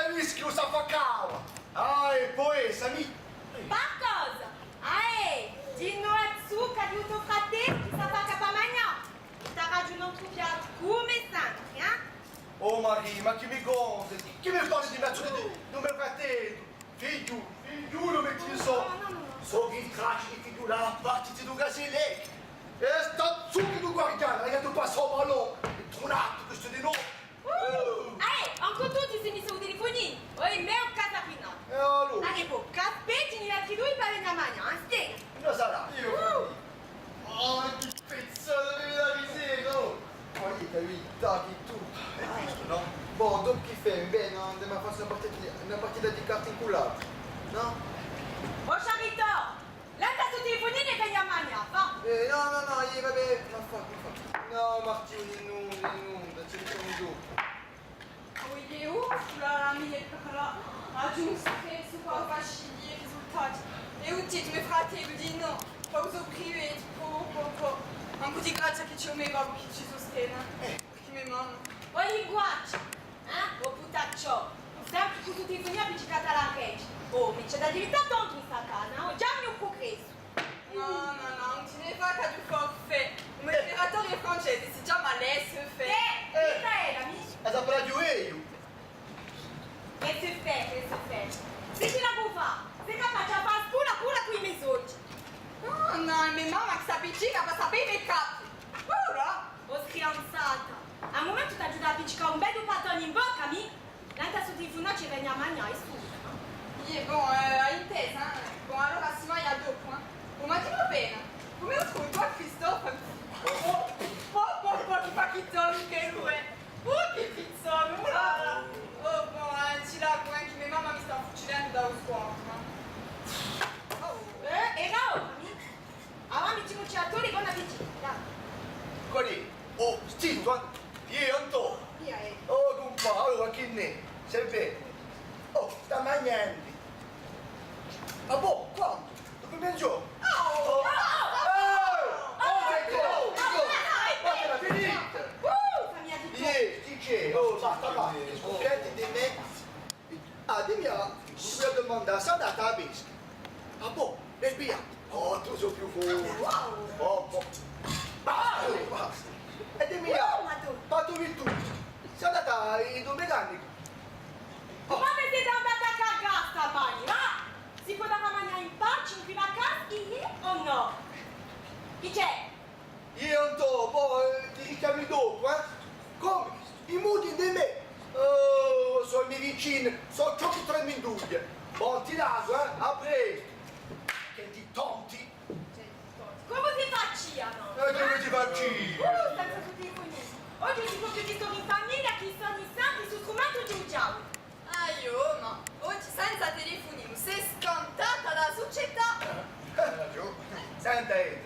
capisci che sa fa cava. Ah, e poi, Sami... Ma cosa? Di noi a zucca di tuo fratello che sa fa capamagna. Sta ragionando come sempre, Oh Maria, ma chi mi gonfia? Chi mi fa di mezzo di mio fratello? Figlio, metti so. So che tracci di figlio là, partiti da Gasilec. E sta su che tu guardiamo, ragazzi, tu passa a ballo. È tornato questo di noi. Anche tu ti sei messo un telefonino. Oi, me un casapino. E allora? Arrivo, cappetti di altri due per la magna, spiega. Cosa sarà? Che pezzone di la risera, oh! Ma gli capita che tu. Hai visto, no? Boh, dopo che fai? Bene, andiamo a fare una partita di carte inculate, no? Oh, Charito! Lancia sul telefonino e fai la magna, va? No, vabbè, non fa. No, Martino, non, ci diciamo dopo. Oh, il è où? Sulla mia piccola aggiunse su qua facili i risultati. E où ti mi fratello di no? Pausa privé, po. Anche di grazia che ci ho messo che ci sostiene. Che mi mamma. O linguaggio, o putaccio. Sempre con tutti i foni appiccicati alla rete. Oh, mi c'è da diritto tanto in sta casa, già mi ho progresso. No, non ti ne fa che tu forfait. Un ispiratore francese, si chiama laisse-faire. Michaela, amici. Hai saputo io? Che si fa? Se ti la può fare, sei capace a fare pura qui i miei soldi. No, mia mamma che si appiccica per sapere i capi. Pura? Oh, schianzata. Al momento ti aiuta a appiccicare un bel pattone in bocca, mi? L'altra sul telefono ci viene a mangiare, scusa. Bon, intesa, Bon, allora si va dopo, Oh, ma ti va bene? Come lo scusi, tu a Cristoforo? Che pacchizzone che lui è! Che pizzone, urala! Oh, bon, ci la anche mia mamma mi sta uccidendo dallo scuola. Era allora mi ci mucciatori con la vicina. Quelli, oh, Stito, io Antonio. Oh, compa, allora che ne? Sempre. Oh, sta mangiando. Ah, boh, quando? Dopo mezzogiorno. Fatela finita! Famiglia di Dice, oh, basta, scoppiate di me. Ah, dimmi, voglio domandare, sei andata a pesca? Ah, boh, e via. Oh, tu sei più fuori. Oh, basta. E dimmi, fatemi tu. Sei andata in due meccanico. Come siete andati a cagare stamani, va? Si poteva mangiare in pace in prima casa, o no? Chi c'è? Io non so, poi ti richiami dopo, Come? I mudi di me. Oh, sono i miei vicini, sono ciò che tre minuglie. Buon tirato, a presto. Che ti tonti. Come si facciano? Come ti facci? Senza tutti i cogniti. Oggi si può più di storie in famiglia, chi sono i santi sul strumento di un giallo. Ma oggi senza telefonino, sei scontata dalla società. Ragione. Senta, Ed.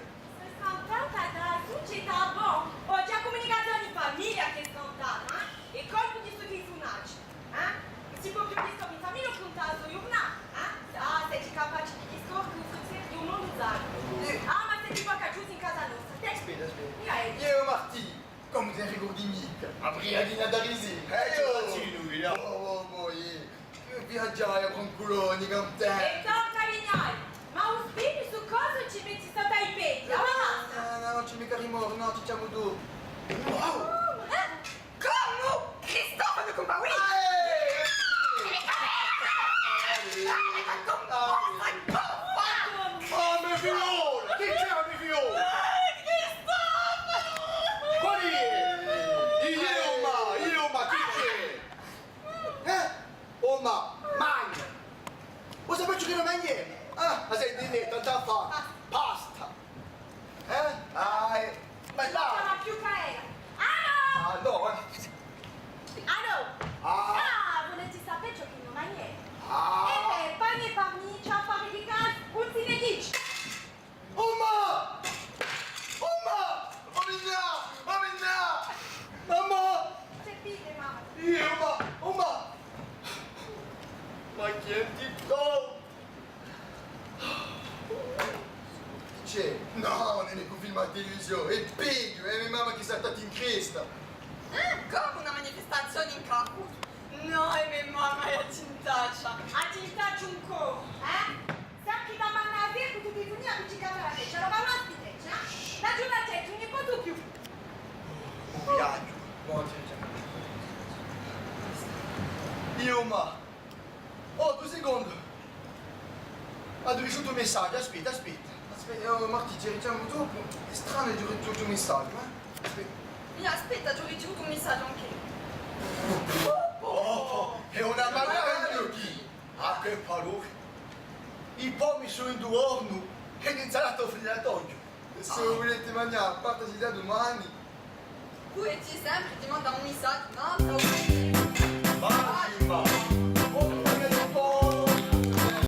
Scontata dalla società, buon. Oggi la comunicazione in famiglia che è scontata, E colpo di sto telefonaggi, Si può più di storie in famiglia o puntato io Ah, sei capace di discorrere di un mondo usato. Ah, ma sei tipo cacciuto in casa nostra. Aspetta. Io Io Martì, come ti ricordi mica? Ma brigadina da risì. lui, no? Oh, viaggiare con culoni con te. E tocca vignai, ma un spini su cosa ci metti stata ai piedi? No, non ci mica rimorso, no, ci siamo dopo. Wow! Come? Cristoforo con Paoli! Oh, mio figliolo! Chi c'era mio figliolo? Quali? Io, ma chi c'è? Oh, ma mangia! Lo sapete che non mangiamo? Ma sei di me, tanta fa! Pasta! Ma Non là! chiama più Caera. Ah, no, volete sapere ciò che non mangiamo? Ah! Pane e parmigiano a fare di casa, un si ne dice. Mamma! Mamma! C'è pide, mamma. Io, ma chi è di tu? C'è? No, non è più film a televisione, è peggio, è mia mamma che sta stata in cresta. Come una manifestazione in campo? No, e mia mamma è Oh, 2 secondi. Ha ricevuto un messaggio, aspetta. Aspetta, oh, Marti, ci richiamo dopo. È strano di ricevuto il tuo messaggio, eh? Aspetta. Aspetta, ti ho ricevuto un messaggio anche. Oh, è una Mario chi? Ah, che paura. I pomi sono in 2 orni e l'insalata frittatoio. Se volete mangiare, parteci da domani. Tu e ti sempre ti manda un messaggio, no?